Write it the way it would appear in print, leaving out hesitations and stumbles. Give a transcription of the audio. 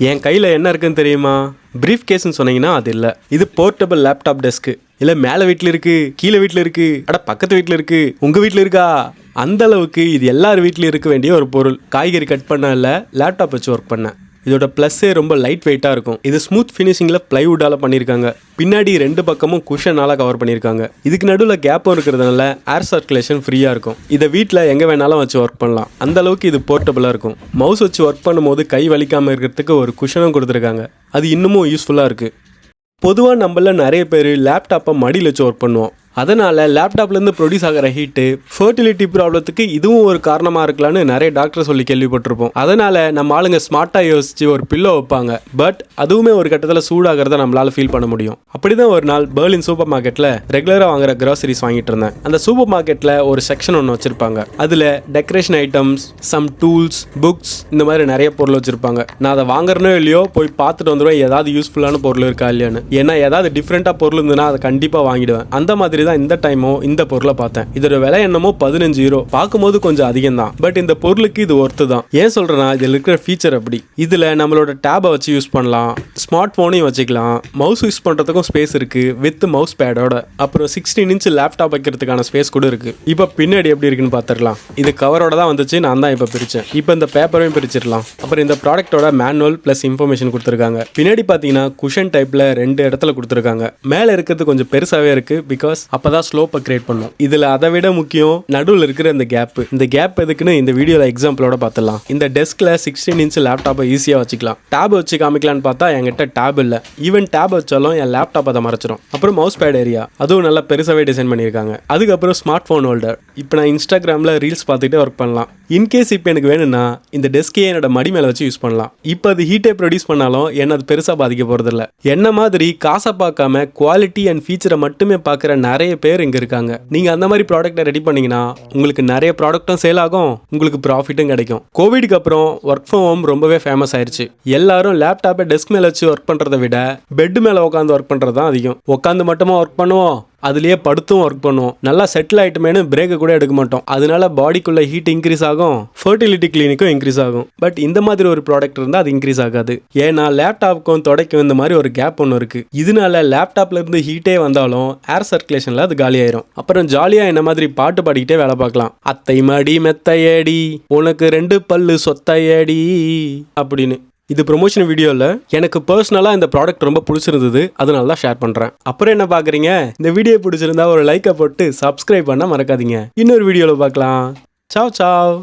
என் கையில் என்ன இருக்குன்னு தெரியுமா? ப்ரீஃப் கேஸ்ன்னு சொன்னீங்கன்னா அது இல்லை. இது போர்ட்டபிள் லேப்டாப் டெஸ்க்கு. இல்லை மேலே வீட்டில் இருக்குது, கீழே வீட்டில் இருக்குது, அட பக்கத்து வீட்டில் இருக்குது, உங்கள் வீட்டில் இருக்கா? அந்த அளவுக்கு இது எல்லார் வீட்லையும் இருக்க வேண்டிய ஒரு பொருள். காய்கறி கட் பண்ண இல்லை, லேப்டாப் வச்சு ஒர்க் பண்ணேன். இதோட ப்ளஸ்ஸே ரொம்ப லைட் வெயிட்டாக இருக்கும். இது ஸ்மூத் ஃபினிஷிங்கில் ப்ளைவுட்டால் பண்ணியிருக்காங்க. பின்னாடி 2 பக்கமும் குஷனால் கவர் பண்ணியிருக்காங்க. இதுக்கு நடுவில் கேப்பும் இருக்கிறதுனால ஏர் சர்க்குலேஷன் ஃப்ரீயாக இருக்கும். இதை வீட்டில் எங்கே வேணாலும் வச்சு ஒர்க் பண்ணலாம். அந்த அளவுக்கு இது போர்ட்டபுளாக இருக்கும். மவுஸ் வச்சு ஒர்க் பண்ணும்போது கை வலிக்காமல் இருக்கிறதுக்கு ஒரு குஷனும் கொடுத்துருக்காங்க. அது இன்னமும் யூஸ்ஃபுல்லாக இருக்குது. பொதுவாக நம்மள நிறைய பேர் லேப்டாப்பை மடியில் வச்சு ஒர்க் பண்ணுவோம். அதனால் லேப்டாப்லேருந்து ப்ரொடியூஸ் ஆகிற ஹீட்டு ஃபர்டிலிட்டி ப்ராப்ளத்துக்கு இதுவும் ஒரு காரணமாக இருக்கலான்னு நிறைய டாக்டர் சொல்லி கேள்விப்பட்டிருப்போம். அதனால் நம்ம ஆளுங்க ஸ்மார்ட்டாக யோசித்து ஒரு பில்லோ வைப்பாங்க. பட் அதுவுமே ஒரு கட்டத்தில் சூடாகிறத நம்மளால் ஃபீல் பண்ண முடியும். அப்படி தான் ஒரு நாள் பெர்லின் சூப்பர் மார்க்கெட்டில் ரெகுலராக வாங்குற கிராசரிஸ் வாங்கிட்டு இருந்தேன். அந்த சூப்பர் மார்க்கெட்டில் ஒரு செக்ஷன் ஒன்று வச்சுருப்பாங்க. அதில் decoration items, some tools, books, இந்த மாதிரி நிறைய பொருள் வச்சுருப்பாங்க. நான் அதை வாங்குறனோ இல்லையோ போய் பார்த்துட்டு வந்துடுவேன் ஏதாவது யூஸ்ஃபுல்லான பொருள் இருக்கா இல்லையான்னு. ஏன்னா ஏதாவது டிஃப்ரெண்ட்டாக பொருள் இருந்ததுன்னா அதை கண்டிப்பாக வாங்கிடுவேன். அந்த மாதிரி இந்த டைமோ இந்த பொருளை பார்த்தேன். இதோட விலை என்னமோ 15 யூரோ. பார்க்கும்போது கொஞ்சம் அதிகம் தான். பட் இந்த பொருளுக்கு இது ஒர்த்து தான். ஏன் சொல்றேன்னா இதில் இருக்கிற ஃபீச்சர் அப்படி. இதில் நம்மளோட டேபை வச்சு யூஸ் பண்ணலாம், ஸ்மார்ட் ஃபோனையும் வச்சுக்கலாம், மவுஸ் யூஸ் பண்ணுறதுக்கும் ஸ்பேஸ் இருக்கு வித் மவுஸ் பேடோட. அப்புறம் 16 இன்ச் லேப்டாப் வைக்கிறதுக்கான ஸ்பேஸ் கூட இருக்கு. இப்போ பின்னாடி எப்படி இருக்குன்னு பார்த்துக்கலாம். இது கவரோட தான் வந்துச்சு, நான் தான் இப்போ பிரித்தேன். இப்போ இந்த பேப்பரையும் பிரிச்சிடலாம். அப்புறம் இந்த ப்ராடக்டோட மேனுவல் ப்ளஸ் இன்ஃபர்மேஷன் கொடுத்துருக்காங்க. பின்னாடி பார்த்தீங்கன்னா குஷன் டைப்பில் 2 இடத்துல கொடுத்துருக்காங்க. மேலே இருக்கிறது கொஞ்சம் பெருசாகவே இருக்கு. பிகாஸ் அப்பதான் ஸ்லோப்பை கிரியேட் பண்ணும். இதுல அதை விட முக்கியம் நடுவில் இருக்கிற இந்த கேப். இந்த கேப் எதுக்குன்னு இந்த வீடியோல எக்ஸாம்பிளோட பார்த்துலாம். இந்த டெஸ்க்ல 16 இன்ச் லேப்டாப்பை ஈஸியா வச்சுக்கலாம். டேப் வச்சு காமிக்கலான்னு பார்த்தா என்கிட்ட டேப் இல்லை. ஈவன் டேப் வச்சாலும் என் லேப்டாப் அதை மறைச்சிடும். அப்புறம் மவுஸ் பேட் ஏரியா அதுவும் நல்லா பெருசாவே டிசைன் பண்ணியிருக்காங்க. அதுக்கப்புறம் ஸ்மார்ட் போன் ஹோல்டர். இப்போ நான் இன்ஸ்டாகிராம்ல ரீல்ஸ் பார்த்துட்டே ஒர்க் பண்ணலாம். இன்கேஸ் இப்போ எனக்கு வேணும்னா இந்த டெஸ்கே என்னோட மடி மேலே வச்சு யூஸ் பண்ணலாம். இப்போ அது ஹீட்டே ப்ரொடியூஸ் பண்ணாலும் என்ன அது பெருசாக பாதிக்க போகிறது இல்லை. என்ன மாதிரி காசை பார்க்காம குவாலிட்டி அண்ட் ஃபீச்சரை மட்டுமே பார்க்குற நிறைய பேர் இங்கே இருக்காங்க. நீங்கள் அந்த மாதிரி ப்ராடக்ட்டை ரெடி பண்ணீங்கன்னா உங்களுக்கு நிறைய ப்ராடக்ட்டும் சேல் ஆகும், உங்களுக்கு ப்ராஃபிட்டும் கிடைக்கும். கோவிடுக்கு அப்புறம் ஒர்க் ஃப்ரம் ஹோம் ரொம்பவே ஃபேமஸ் ஆயிடுச்சு. எல்லாரும் லேப்டாப்பை டெஸ்க் மேலே வச்சு ஒர்க் பண்ணுறதை விட பெட் மேலே உட்காந்து ஒர்க் பண்ணுறது தான் அதிகம். உட்காந்து மட்டுமா ஒர்க் பண்ணுவோம், அதுலேயே படுத்தும் ஒர்க் பண்ணுவோம். நல்லா செட்டில் ஆகிட்டுமேனு பிரேக்கு கூட எடுக்க மாட்டோம். அதனால பாடிக்குள்ள ஹீட் இன்க்ரீஸ் ஆகும், ஃபர்டிலிட்டி கிளினிக்கும் இன்க்ரீஸ் ஆகும். பட் இந்த மாதிரி ஒரு ப்ராடக்ட் இருந்தால் அது இன்க்ரீஸ் ஆகாது. ஏன்னா லேப்டாப்புக்கும் தொடைக்கும் இந்த மாதிரி ஒரு கேப் ஒன்று இருக்கு. இதனால லேப்டாப்ல இருந்து ஹீட்டே வந்தாலும் ஏர் சர்க்குலேஷன்ல அது காலியாயிரும். அப்புறம் ஜாலியா என்ன மாதிரி பாட்டு பாடிக்கிட்டே வேலை பார்க்கலாம். அத்தை மடி மெத்தையடி உனக்கு 2 பல்லு சொத்தையடி அப்படின்னு. இது ப்ரொமோஷன் வீடியோவில் எனக்கு பர்சனலாக இந்த ப்ராடக்ட் ரொம்ப பிடிச்சிருந்தது, அதனால தான் ஷேர் பண்ணுறேன். அப்புறம் என்ன பார்க்குறீங்க? இந்த வீடியோ பிடிச்சிருந்தா ஒரு லைக்கை போட்டு சப்ஸ்கிரைப் பண்ண மறக்காதீங்க. இன்னொரு வீடியோவில் பார்க்கலாம். Ciao Zhao.